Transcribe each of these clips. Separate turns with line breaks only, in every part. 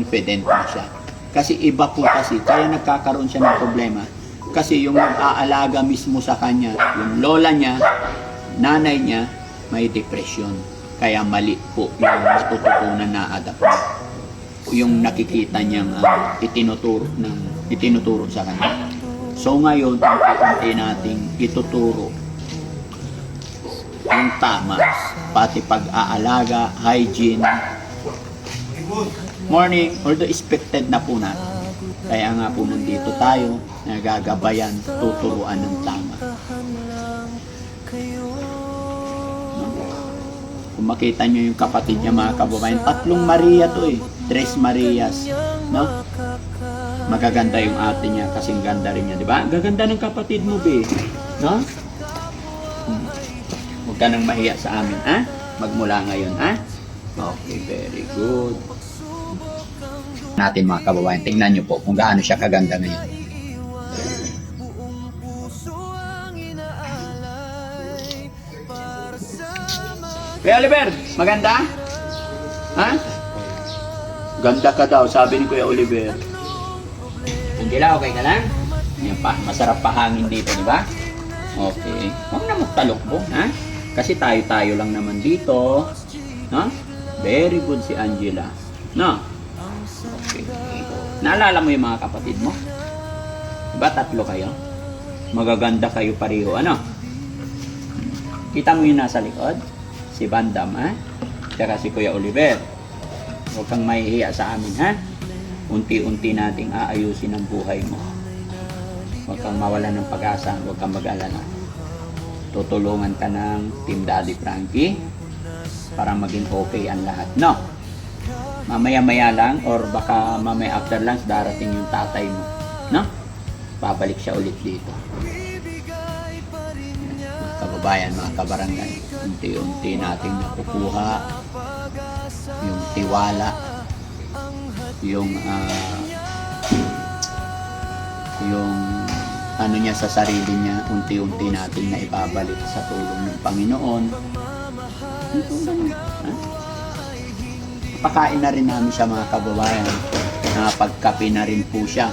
confident na siya. Kasi iba po kasi, kaya nagkakaroon siya ng problema. Kasi yung nag-aalaga mismo sa kanya, yung lola niya, nanay niya, may depression. Kaya mali po yung natututunan na adapt niya. Yung nakikita niyang itinuturo sa kanya. So ngayon, unti-unti nating ituturo yung tama, pati pag-aalaga, hygiene. Morning, although expected na po natin. Kaya nga po nandito tayo, nagagabayan, tuturuan ng tama. Kung makita nyo yung kapatid niya mga kababayan, 3 Maria to 3 Marias, no? Magaganda yung ate niya, kasing ganda rin niya, di ba? Gaganda ng kapatid mo, be, no? Huwag ka nang mahiya sa amin, ha? Magmula ngayon, ha? Okay, very good. Natin mga kababayan, tingnan nyo po kung gaano siya kaganda ngayon. Kuya Oliver, maganda? Ha? Ganda ka daw, sabi ni Kuya Oliver. Angela, okay ka lang? Yan pa, masarap pa hangin dito, di ba? Okay. Huwag na magtalokbo, ha? Kasi tayo-tayo lang naman dito. Ha? Very good si Angela. No? Okay. Naalala mo yung mga kapatid mo? Diba 3 kayo? Magaganda kayo pareho. Ano? Kita mo yung nasa likod? Si Bandam, ha? Tsaka si Kuya Oliver. Huwag kang mahihiya sa amin, ha? Unti-unti nating aayusin ang buhay mo. Huwag kang mawalan ng pag-asa. Huwag kang mag-alala. Tutulungan ka ng Team Daddy Frankie para maging okay ang lahat. No? Mamaya-maya lang or baka mamaya after lunch darating yung tatay mo. No? Babalik siya ulit dito. Mga kababayan, mga kabarangay, unti-unti natin nakukuha yung tiwala, yung ano niya sa sarili niya, unti-unti natin na ibabalik sa tulong ng Panginoon. Pakain na rin namin siya mga kababayan. Nakapagkape na rin po siya.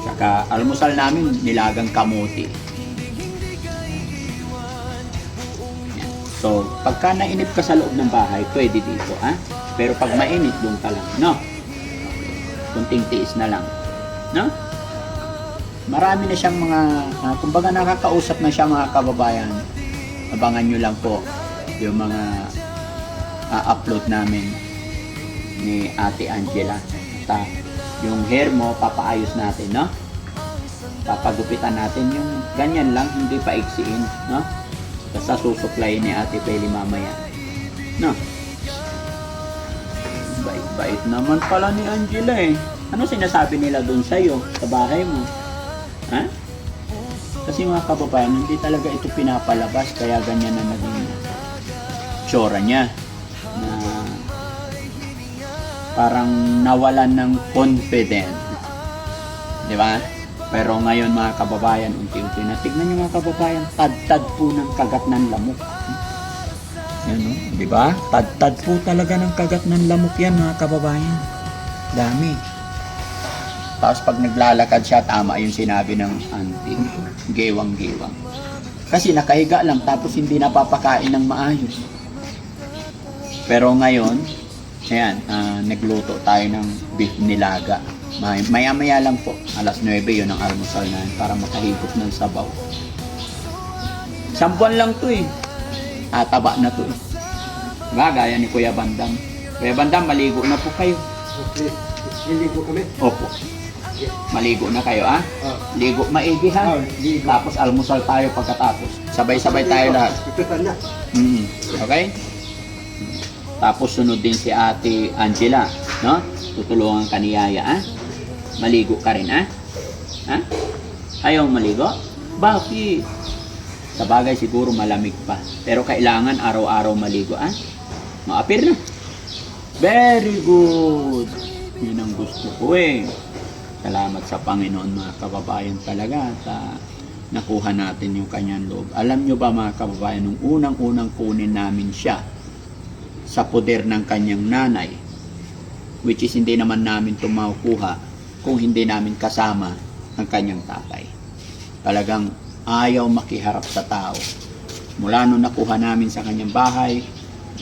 Tsaka almusal namin nilagang kamuti. Yan. So, pagka nainip ka sa loob ng bahay, pwede dito, ha? Pero pag mainit, doon ka lang, no? Kunting tiis na lang, no? Marami na siyang mga, kumbaga nakakausap na siya mga kababayan. Abangan nyo lang po yung mga upload namin ni Ate Angela. At yung hair mo, papaayos natin, no? Papagupitan natin yung ganyan lang, hindi pa iksiin, no? Basta susupply ni Ate Peli mamaya, no? Bait-bait naman pala ni Angela eh. Ano sinasabi nila doon sa'yo, sa bahay mo? Ha? Kasi mga kababayan, hindi talaga ito pinapalabas, kaya ganyan na naging tsura niya. Na parang nawalan ng confidence. Di ba? Pero ngayon mga kababayan, unti-unti na. Tignan niyo mga kababayan, tad-tad po ng kagat ng lamok. Yan, no? Di ba? Tad-tad po talaga ng kagat ng lamok yan mga kababayan. Dami. Tapos pag naglalakad siya, tama yung sinabi ng auntie, gewang-gewang. Kasi nakahiga lang, tapos hindi napapakain ng maayos. Pero ngayon, ayan, nagluto tayo ng beef nilaga. Maya-maya lang po, 9:00 yun ang almusal na para makahigop ng sabaw. 1 buwan lang to eh. Taba na to eh. Gaya ni Kuya Bandam. Kuya Bandam, maligo na po kayo.
Okay. Liligo kami?
Opo. Maligo na kayo, ah? Ligo maigi, ha? Tapos almusal tayo pagkatapos. Sabay-sabay tayo lahat. Okay? Tapos sunod din si Ate Angela, no? Tutulungan ka ni Yaya, ah? Maligo ka rin, ah? Ha? Ayaw maligo? Bakit? Sa bagay siguro malamig pa. Pero kailangan araw-araw maligo, ah? Maapir na. Very good. Yun ang gusto ko eh. Salamat sa Panginoon mga kababayan talaga at nakuha natin yung kanyang loob. Alam nyo ba mga kababayan, nung unang-unang kunin namin siya sa poder ng kanyang nanay, which is hindi naman namin ito makukuha kung hindi namin kasama ang kanyang tatay. Talagang ayaw makiharap sa tao. Mula nung nakuha namin sa kanyang bahay,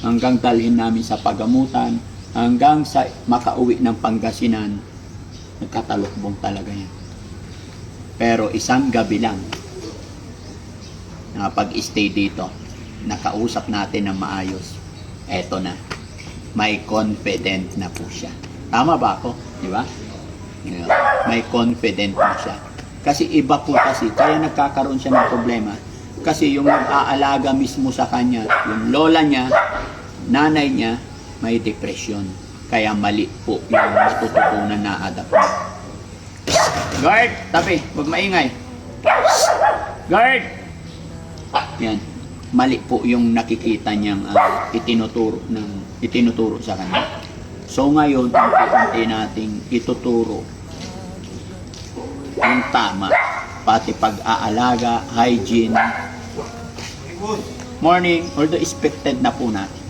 hanggang dalhin namin sa pagamutan, hanggang sa makauwi ng Pangasinan, nagkatalukbong talaga yan. Pero isang gabi lang, nakapag-stay dito, nakausap natin ng maayos, eto na, may confident na po siya. Tama ba ako? Di ba? Yeah. May confident na siya. Kasi iba po kasi, kaya nagkakaroon siya ng problema. Kasi yung nag-aalaga mismo sa kanya, yung lola niya, nanay niya, may depression. Kaya mali po yung matututunan na adapt niya. Guard! Tabi! Huwag maingay! Guard! Yan. Mali po yung nakikita niyang itinuturo sa kanya. So ngayon, unti-unti nating ituturo yung tama, pati pag-aalaga, hygiene. Morning, although expected na po natin.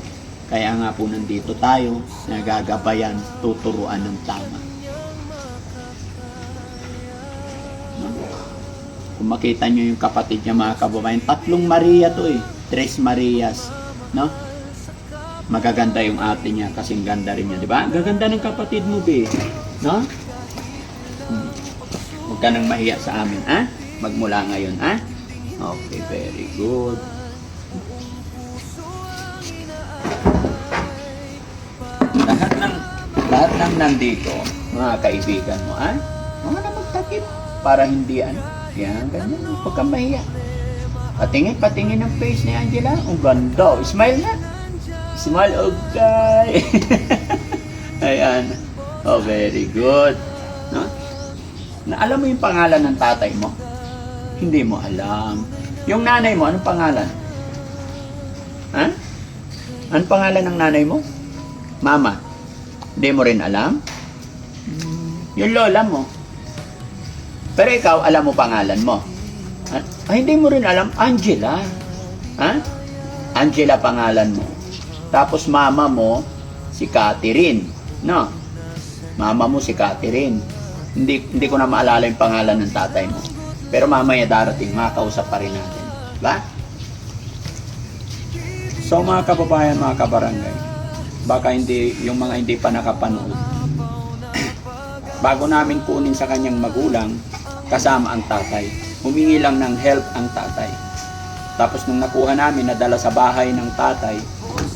Kaya nga po nandito tayo, nagagabayan, tuturuan ng tama. No? Kung makita nyo yung kapatid niya mga kababayan, 3 Maria to eh. 3 Marias. No? Magaganda yung ate niya, kasing ganda rin niya, di ba? Gaganda ng kapatid mo, be. No? Huwag ka nang mahiya sa amin, ha? Magmula ngayon, ha? Okay, very good. Lahat ng nandito, mga kaibigan mo, ha? Mga na magtakip para hindi, yan, ganyan. Huwag kang mahiya. Patingin ang face ni Angela. Ang ganda. Smile na. Smile, okay. Ayan. Oh, very good. No? Na alam mo yung pangalan ng tatay mo? Hindi mo alam. Yung nanay mo, anong pangalan? Ha? Anong pangalan ng nanay mo? Mama. Hindi mo rin alam? Yung lola mo. Pero ikaw, alam mo pangalan mo. Ha? Ay, hindi mo rin alam. Angela. Ha? Angela pangalan mo. Tapos mama mo, si Catherine. No? Mama mo si Catherine. Hindi ko na maalala yung pangalan ng tatay mo. Pero mamaya darating, makakausap pa rin natin. Diba? So mga kababayan, mga kabarangay, baka yung mga hindi pa nakapanood, bago namin kunin sa kanyang magulang, kasama ang tatay, humingi lang ng help ang tatay. Tapos nung nakuha namin, nadala sa bahay ng tatay,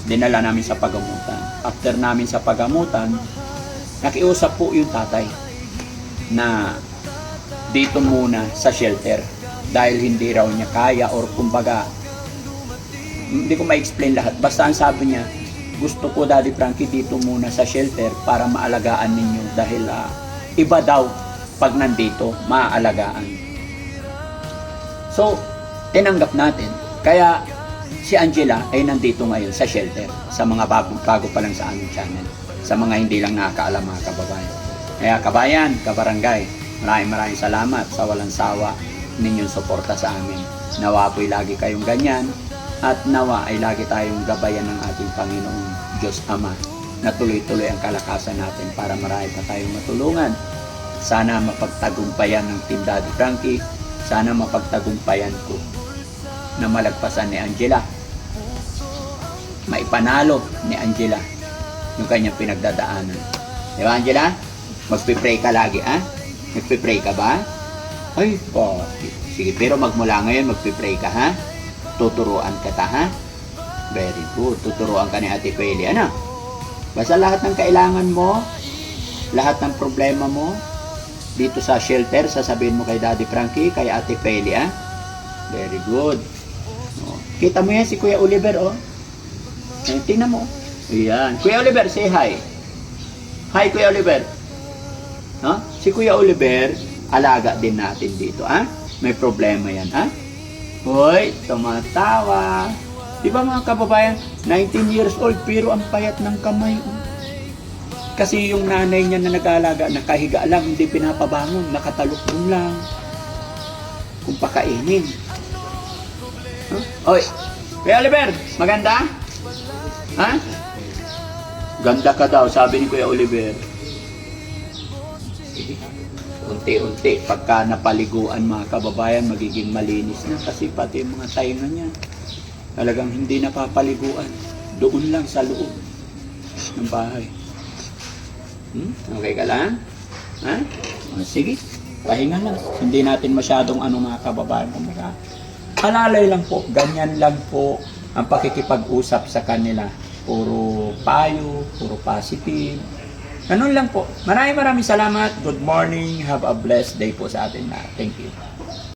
dinala namin sa pagamutan. After namin sa pagamutan, nakiusap po yung tatay na dito muna sa shelter dahil hindi raw niya kaya or kumbaga hindi ko ma-explain lahat. Basta ang sabi niya, gusto ko Daddy Frankie dito muna sa shelter para maalagaan ninyo dahil iba daw pag nandito, maaalagaan. So, tinanggap natin. Kaya si Angela ay nandito ngayon sa shelter sa mga bago pa lang sa aming channel. Sa mga hindi lang nakakaalam mga kababayan. Kaya kabayan, kabarangay, maraming salamat sa walang sawa ninyong suporta sa amin. Nawa po'y lagi kayong ganyan at nawa ay lagi tayong gabayan ng ating Panginoong Diyos Ama na tuloy-tuloy ang kalakasan natin para marami pa tayong matulungan. Sana mapagtagumpayan ng Team Daddy Frankie. Sana mapagtagumpayan ko na malagpasan ni Angela. Maipanalo ni Angela yung kanyang pinagdadaanan. Di ba, Angela? Magpipray ka lagi, ha? Magpipray ka ba? Ay, sige, pero magmula ngayon, magpipray ka, ha? Tuturuan kita, ha? Very good. Tuturuan ka ni Ate Peli, ano? Basta lahat ng kailangan mo, lahat ng problema mo, dito sa shelter, sasabihin mo kay Daddy Frankie, kay Ate Peli, ha? Very good. Oh. Kita mo yan si Kuya Oliver, oh. Eh, tingnan mo. Ayan. Kuya Oliver, say hi. Hi, Kuya Oliver. No? Si Kuya Oliver, alaga din natin dito, ha? May problema yan, ha? Hoy, tumatawa. Di ba mga kababayan, 19 years old, pero ang payat ng kamay. Kasi yung nanay niya na nag-aalaga, nakahiga lang, hindi pinapabangon, nakatalukbong lang. Kung pakainin. Huh? Oy, Kuya Oliver, maganda? Ha? Ganda ka daw, sabi ni Kuya Oliver. Sige. Unti-unti, pagka napaliguan mga kababayan, magiging malinis na kasi pati yung mga tainga niya. Talagang hindi napapaliguan. Doon lang sa loob ng bahay. Okay ka lang? Ha? O, sige, pahinga na. Hindi natin masyadong mga kababayan. Kumbaga, alalay lang po, ganyan lang po ang pakikipag-usap sa kanila. Puro payo, puro positive. Ganun lang po. Maraming salamat. Good morning. Have a blessed day po sa atin na. Thank you.